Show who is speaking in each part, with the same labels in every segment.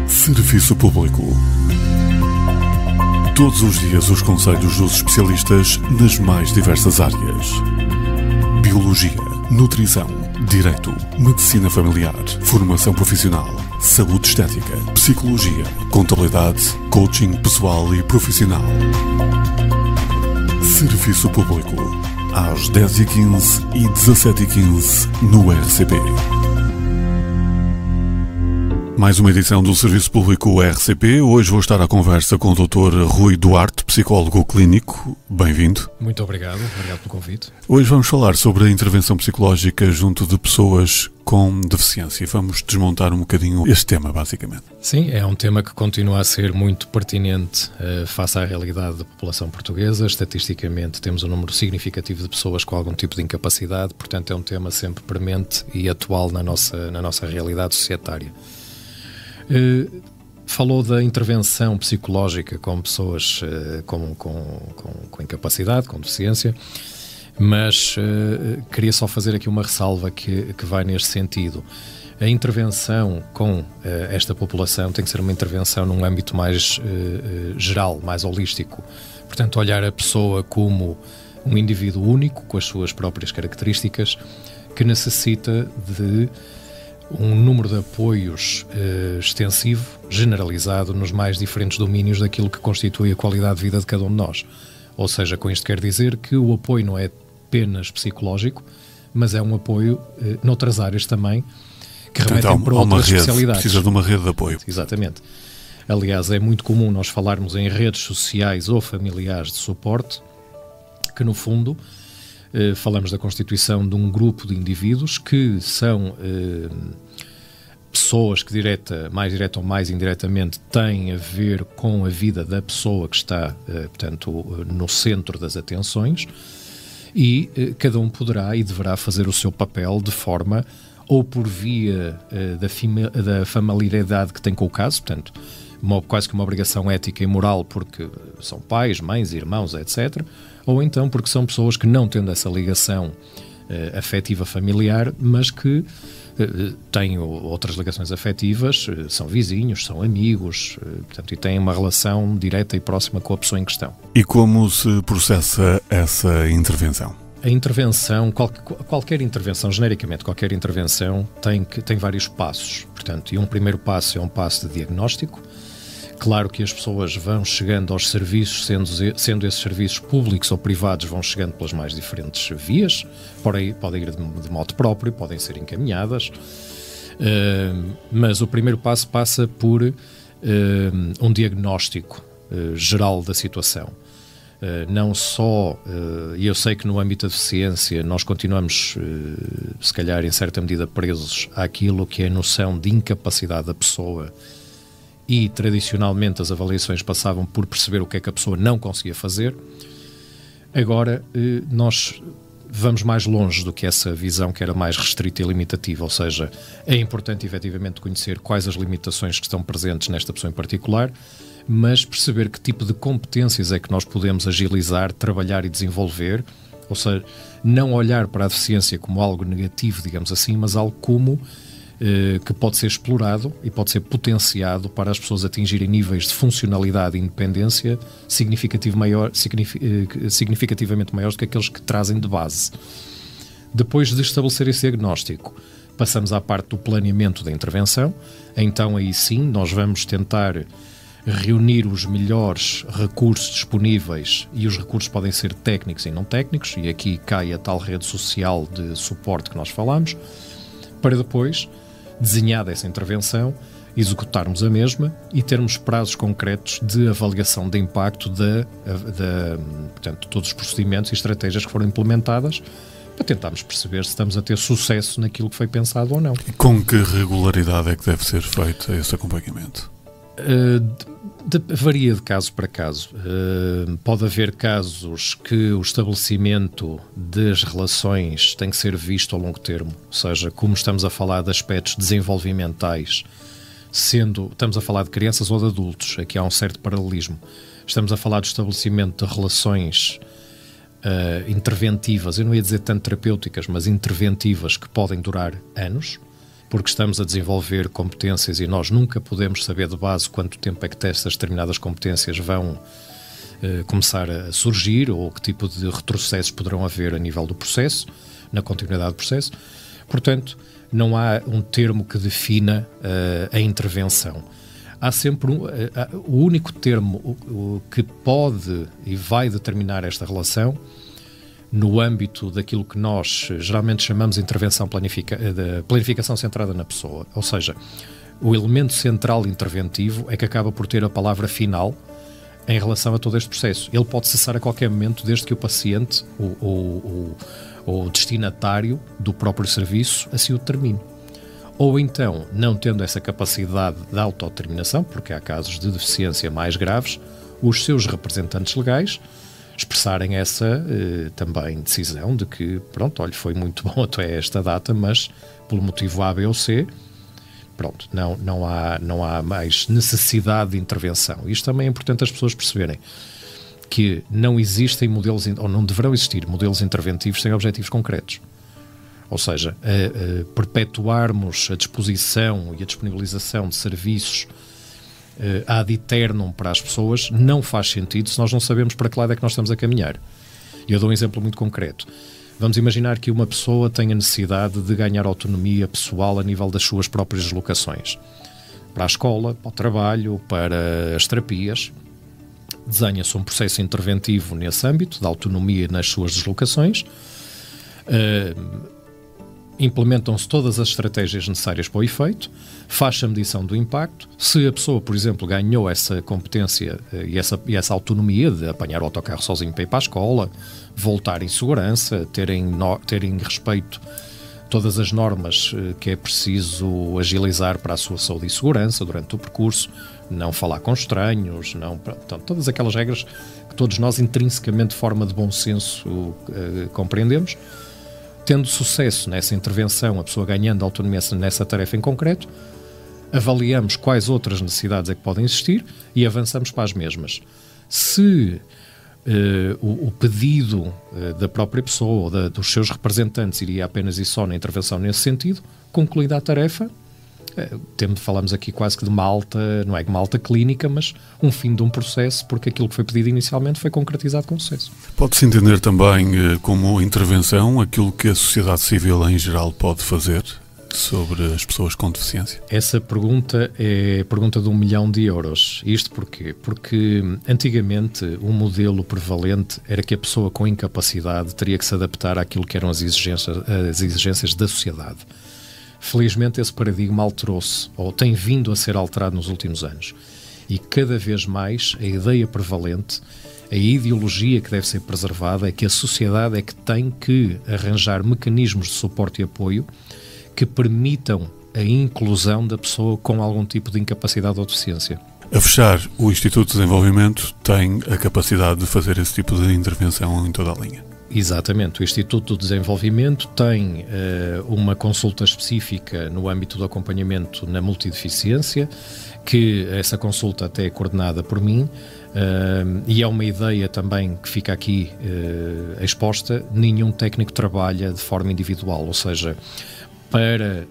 Speaker 1: Serviço Público. Todos os dias os conselhos dos especialistas nas mais diversas áreas. Biologia, nutrição, direito, medicina familiar, formação profissional, saúde estética, psicologia, contabilidade, coaching pessoal e profissional. Serviço Público. Às 10h15 e 17h15 no RCP. Mais uma edição do Serviço Público RCP. Hoje vou estar à conversa com o Dr. Rui Duarte, psicólogo clínico. Bem-vindo.
Speaker 2: Muito obrigado pelo convite.
Speaker 1: Hoje vamos falar sobre a intervenção psicológica junto de pessoas com deficiência. Vamos desmontar um bocadinho este tema, basicamente.
Speaker 2: Sim, é um tema que continua a ser muito pertinente face à realidade da população portuguesa. Estatisticamente temos um número significativo de pessoas com algum tipo de incapacidade, portanto é um tema sempre premente e atual na nossa realidade societária. Falou da intervenção psicológica com pessoas com incapacidade, com deficiência, mas queria só fazer aqui uma ressalva que vai neste sentido. A intervenção com esta população tem que ser uma intervenção num âmbito mais geral, mais holístico. Portanto, olhar a pessoa como um indivíduo único, com as suas próprias características, que necessita de um número de apoios extensivo, generalizado, nos mais diferentes domínios daquilo que constitui a qualidade de vida de cada um de nós. Ou seja, com isto quer dizer que o apoio não é apenas psicológico, mas é um apoio noutras áreas também, que remetem para outras especialidades.
Speaker 1: Precisa de uma rede de apoio.
Speaker 2: Exatamente. Aliás, é muito comum nós falarmos em redes sociais ou familiares de suporte, que no fundo falamos da constituição de um grupo de indivíduos que são pessoas que mais direta ou mais indiretamente têm a ver com a vida da pessoa que está, portanto, no centro das atenções, e cada um poderá e deverá fazer o seu papel de forma, ou por via da familiaridade que tem com o caso, portanto, quase que uma obrigação ética e moral porque são pais, mães, irmãos, etc., ou então porque são pessoas que não tendo essa ligação afetiva familiar, mas que têm outras ligações afetivas, são vizinhos, são amigos, portanto, e têm uma relação direta e próxima com a pessoa em questão.
Speaker 1: E como se processa essa intervenção?
Speaker 2: A intervenção, qualquer intervenção, genericamente qualquer intervenção, tem vários passos. Portanto, e um primeiro passo é um passo de diagnóstico. Claro que as pessoas vão chegando aos serviços, sendo esses serviços públicos ou privados, vão chegando pelas mais diferentes vias, podem ir de modo próprio, podem ser encaminhadas, mas o primeiro passo passa por um diagnóstico geral da situação. Não só, e eu sei que no âmbito da deficiência nós continuamos, se calhar em certa medida, presos àquilo que é a noção de incapacidade da pessoa, e tradicionalmente as avaliações passavam por perceber o que é que a pessoa não conseguia fazer. Agora nós vamos mais longe do que essa visão que era mais restrita e limitativa, ou seja, é importante efetivamente conhecer quais as limitações que estão presentes nesta pessoa em particular, mas perceber que tipo de competências é que nós podemos agilizar, trabalhar e desenvolver, ou seja, não olhar para a deficiência como algo negativo, digamos assim, mas algo como que pode ser explorado e pode ser potenciado para as pessoas atingirem níveis de funcionalidade e independência significativamente maiores do que aqueles que trazem de base. Depois de estabelecer esse diagnóstico, passamos à parte do planeamento da intervenção. Então aí sim nós vamos tentar reunir os melhores recursos disponíveis, e os recursos podem ser técnicos e não técnicos, e aqui cai a tal rede social de suporte que nós falamos, para depois, desenhada essa intervenção, executarmos a mesma e termos prazos concretos de avaliação de impacto portanto, todos os procedimentos e estratégias que foram implementadas, para tentarmos perceber se estamos a ter sucesso naquilo que foi pensado ou não.
Speaker 1: E com que regularidade é que deve ser feito esse acompanhamento?
Speaker 2: Varia de caso para caso. Pode haver casos que o estabelecimento das relações tem que ser visto a longo termo, ou seja, como estamos a falar de aspectos desenvolvimentais, estamos a falar de crianças ou de adultos, aqui há um certo paralelismo. Estamos a falar do estabelecimento de relações interventivas, eu não ia dizer tanto terapêuticas, mas interventivas, que podem durar anos. porque estamos a desenvolver competências e nós nunca podemos saber de base quanto tempo é que essas determinadas competências vão começar a surgir ou que tipo de retrocessos poderão haver a nível do processo, na continuidade do processo. Portanto, não há um termo que defina a intervenção. Há sempre o único termo que pode e vai determinar esta relação no âmbito daquilo que nós geralmente chamamos de intervenção de planificação centrada na pessoa. Ou seja, o elemento central interventivo é que acaba por ter a palavra final em relação a todo este processo. Ele pode cessar a qualquer momento, desde que o paciente, o destinatário do próprio serviço, assim o determine. Ou então, não tendo essa capacidade de autodeterminação, porque há casos de deficiência mais graves, os seus representantes legais expressarem essa também decisão de que, pronto, olha, foi muito bom até esta data, mas pelo motivo A, B ou C, pronto, não há mais necessidade de intervenção. Isto também é importante as pessoas perceberem, que não existem modelos, ou não deverão existir modelos interventivos sem objetivos concretos. Ou seja, perpetuarmos a disposição e a disponibilização de serviços ad eternum para as pessoas não faz sentido se nós não sabemos para que lado é que nós estamos a caminhar. Eu dou um exemplo muito concreto. Vamos imaginar que uma pessoa tenha necessidade de ganhar autonomia pessoal a nível das suas próprias deslocações. Para a escola, para o trabalho, para as terapias. Desenha-se um processo interventivo nesse âmbito, de autonomia nas suas deslocações. Implementam-se todas as estratégias necessárias para o efeito, faz-se a medição do impacto. Se a pessoa, por exemplo, ganhou essa competência e essa autonomia de apanhar o autocarro sozinho para ir para a escola, voltar em segurança, terem respeito todas as normas que é preciso agilizar para a sua saúde e segurança durante o percurso, não falar com estranhos, portanto, todas aquelas regras que todos nós intrinsecamente de forma de bom senso compreendemos. Tendo sucesso nessa intervenção, a pessoa ganhando autonomia nessa tarefa em concreto, avaliamos quais outras necessidades é que podem existir e avançamos para as mesmas. Se o pedido da própria pessoa ou dos seus representantes iria apenas e só na intervenção nesse sentido, concluída a tarefa, falamos aqui quase que de uma alta, não é uma alta clínica, mas um fim de um processo, porque aquilo que foi pedido inicialmente foi concretizado com sucesso.
Speaker 1: Pode-se entender também como intervenção aquilo que a sociedade civil em geral pode fazer sobre as pessoas com deficiência?
Speaker 2: Essa pergunta é a pergunta de €1 milhão. Isto porquê? Porque antigamente o modelo prevalente era que a pessoa com incapacidade teria que se adaptar àquilo que eram as exigências da sociedade. Felizmente esse paradigma alterou-se, ou tem vindo a ser alterado nos últimos anos. E cada vez mais a ideia prevalente, a ideologia que deve ser preservada é que a sociedade é que tem que arranjar mecanismos de suporte e apoio que permitam a inclusão da pessoa com algum tipo de incapacidade ou deficiência.
Speaker 1: A fechar, o Instituto de Desenvolvimento tem a capacidade de fazer esse tipo de intervenção em toda a linha.
Speaker 2: Exatamente. O Instituto de Desenvolvimento tem uma consulta específica no âmbito do acompanhamento na multideficiência, que essa consulta até é coordenada por mim, e é uma ideia também que fica aqui exposta. Nenhum técnico trabalha de forma individual, ou seja, para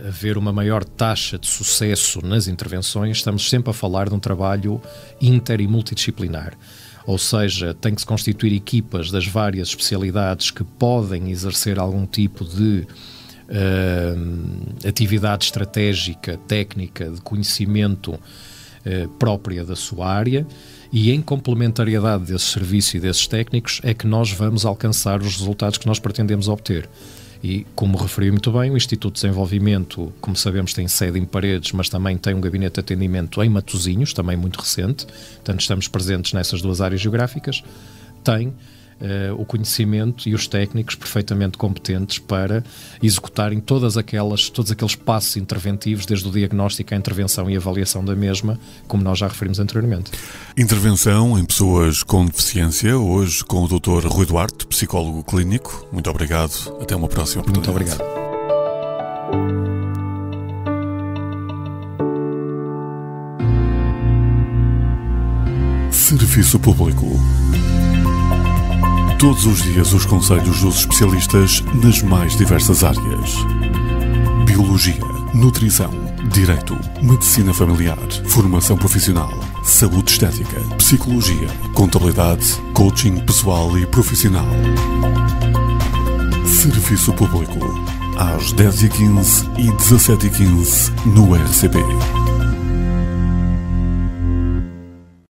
Speaker 2: haver uma maior taxa de sucesso nas intervenções, estamos sempre a falar de um trabalho inter e multidisciplinar. Ou seja, tem que se constituir equipas das várias especialidades que podem exercer algum tipo de atividade estratégica, técnica, de conhecimento própria da sua área, e em complementariedade desse serviço e desses técnicos é que nós vamos alcançar os resultados que nós pretendemos obter. E, como referiu muito bem, o Instituto de Desenvolvimento, como sabemos, tem sede em Paredes, mas também tem um gabinete de atendimento em Matosinhos, também muito recente, portanto estamos presentes nessas duas áreas geográficas, tem o conhecimento e os técnicos perfeitamente competentes para executarem todos aqueles passos interventivos, desde o diagnóstico à intervenção e avaliação da mesma, como nós já referimos anteriormente.
Speaker 1: Intervenção em pessoas com deficiência, hoje com o Dr. Rui Duarte, psicólogo clínico. Muito obrigado. Até uma próxima oportunidade.
Speaker 2: Muito obrigado.
Speaker 1: Serviço Público. Todos os dias os conselhos dos especialistas nas mais diversas áreas. Biologia, Nutrição, Direito, Medicina Familiar, Formação Profissional, Saúde Estética, Psicologia, Contabilidade, Coaching Pessoal e Profissional. Serviço Público, às 10h15 e 17h15 no RCP.